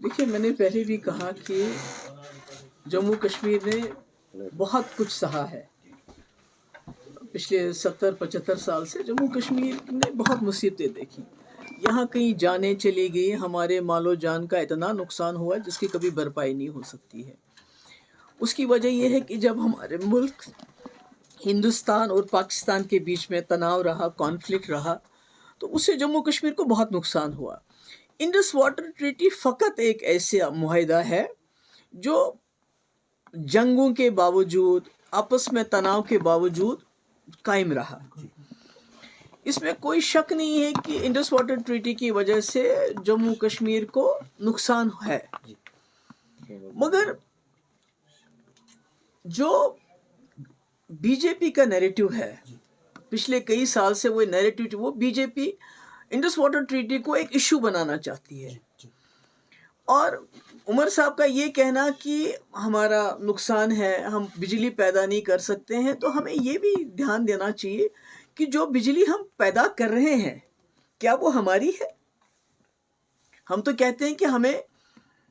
देखिए, मैंने पहले भी कहा कि जम्मू कश्मीर ने बहुत कुछ सहा है। पिछले 70-75 साल से जम्मू कश्मीर ने बहुत मुसीबतें देखी। यहाँ कहीं जानें चली गई, हमारे मालो जान का इतना नुकसान हुआ जिसकी कभी भरपाई नहीं हो सकती है। उसकी वजह यह है कि जब हमारे मुल्क हिंदुस्तान और पाकिस्तान के बीच में तनाव रहा, कॉन्फ्लिक्ट रहा, तो उससे जम्मू कश्मीर को बहुत नुकसान हुआ। इंडस वाटर ट्रीटी फ़कत एक ऐसा मुआहदा है जो जंगों के बावजूद, आपस में तनाव के बावजूद कायम रहा। इसमें कोई शक नहीं है कि इंडस वाटर ट्रीटी की वजह से जम्मू कश्मीर को नुकसान है, मगर जो बीजेपी का नैरेटिव है पिछले कई साल से, वो नैरेटिव, वो बीजेपी इंडस वाटर ट्रीटी को एक इशू बनाना चाहती है। और उमर साहब का ये कहना कि हमारा नुकसान है, हम बिजली पैदा नहीं कर सकते हैं, तो हमें ये भी ध्यान देना चाहिए कि जो बिजली हम पैदा कर रहे हैं क्या वो हमारी है? हम तो कहते हैं कि हमें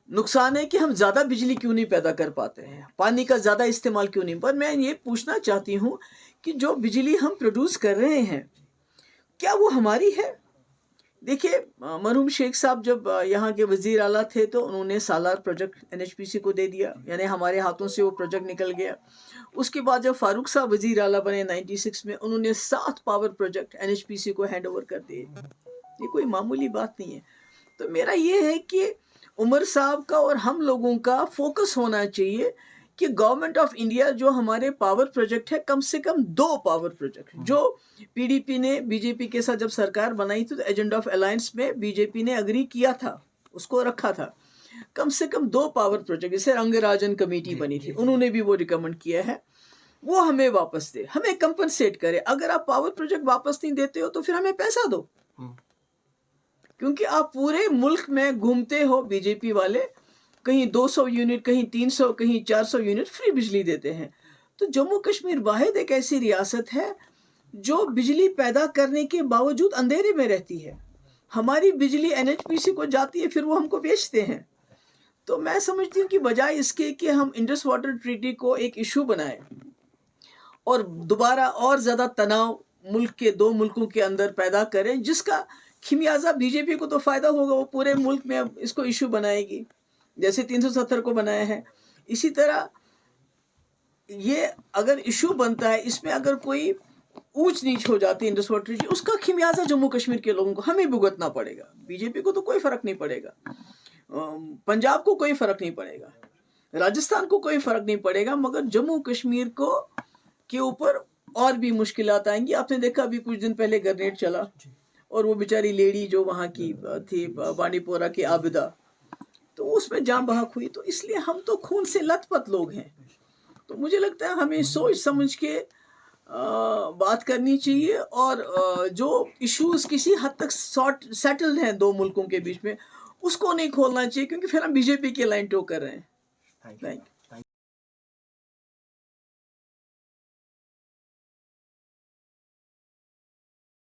नुकसान है कि हम ज़्यादा बिजली क्यों नहीं पैदा कर पाते हैं, पानी का ज़्यादा इस्तेमाल क्यों नहीं। पर मैं ये पूछना चाहती हूँ कि जो बिजली हम प्रोड्यूस कर रहे हैं क्या वो हमारी है? देखिए, मरहूम शेख साहब जब यहाँ के वज़ीर आला थे तो उन्होंने सालार प्रोजेक्ट एनएचपीसी को दे दिया, यानी हमारे हाथों से वो प्रोजेक्ट निकल गया। उसके बाद जब फारूक साहब वज़ीर आला बने 96 में, उन्होंने 7 पावर प्रोजेक्ट एनएचपीसी को हैंड ओवर कर दिए। ये कोई मामूली बात नहीं है। तो मेरा ये है कि उमर साहब का और हम लोगों का फोकस होना चाहिए कि गवर्नमेंट ऑफ इंडिया जो हमारे पावर प्रोजेक्ट है, कम से कम 2 पावर प्रोजेक्ट जो पीडीपी ने बीजेपी के साथ जब सरकार बनाई थी तो एजेंडा ऑफ अलायंस में बीजेपी ने अग्री किया था, उसको रखा था। कम से कम 2 पावर प्रोजेक्ट, जैसे रंगराजन कमेटी बनी थी, उन्होंने भी वो रिकमेंड किया है, वो हमें वापस दे, हमें कंपनसेट करे। अगर आप पावर प्रोजेक्ट वापस नहीं देते हो तो फिर हमें पैसा दो, क्योंकि आप पूरे मुल्क में घूमते हो बीजेपी वाले, कहीं 200 यूनिट, कहीं 300, कहीं 400 यूनिट फ्री बिजली देते हैं। तो जम्मू कश्मीर वाहिद एक ऐसी रियासत है जो बिजली पैदा करने के बावजूद अंधेरे में रहती है। हमारी बिजली एनएचपीसी को जाती है, फिर वो हमको बेचते हैं। तो मैं समझती हूँ कि बजाय इसके कि हम इंडस वाटर ट्रीटी को एक इशू बनाएं और दोबारा और ज़्यादा तनाव मुल्क के 2 मुल्कों के अंदर पैदा करें, जिसका खिमियाजा बीजेपी को तो फ़ायदा होगा, वो पूरे मुल्क में अब इसको इशू बनाएगी, जैसे 370 को बनाया है। इसी तरह ये अगर इशू बनता है, इसमें अगर कोई ऊंच नीच हो जाती है इंडस वाटर ट्रीटी, उसका खिमियाजा जम्मू कश्मीर के लोगों को, हमें भुगतना पड़ेगा। बीजेपी को तो कोई फ़र्क नहीं पड़ेगा, पंजाब को कोई फ़र्क नहीं पड़ेगा, राजस्थान को कोई फ़र्क नहीं पड़ेगा, मगर जम्मू कश्मीर को के ऊपर और भी मुश्किलात आएंगी। आपने देखा अभी कुछ दिन पहले ग्रेनेड चला और वो बेचारी लेडी जो वहाँ की थी, बांडीपोरा की आबिदा, तो उसमें जान बहक हुई। तो इसलिए हम तो खून से लथपथ लोग हैं। तो मुझे लगता है हमें सोच समझ के बात करनी चाहिए, और जो इश्यूज किसी हद तक सेटल्ड हैं 2 मुल्कों के बीच में, उसको नहीं खोलना चाहिए, क्योंकि फिर हम बीजेपी की लाइन टो कर रहे हैं। Thank you.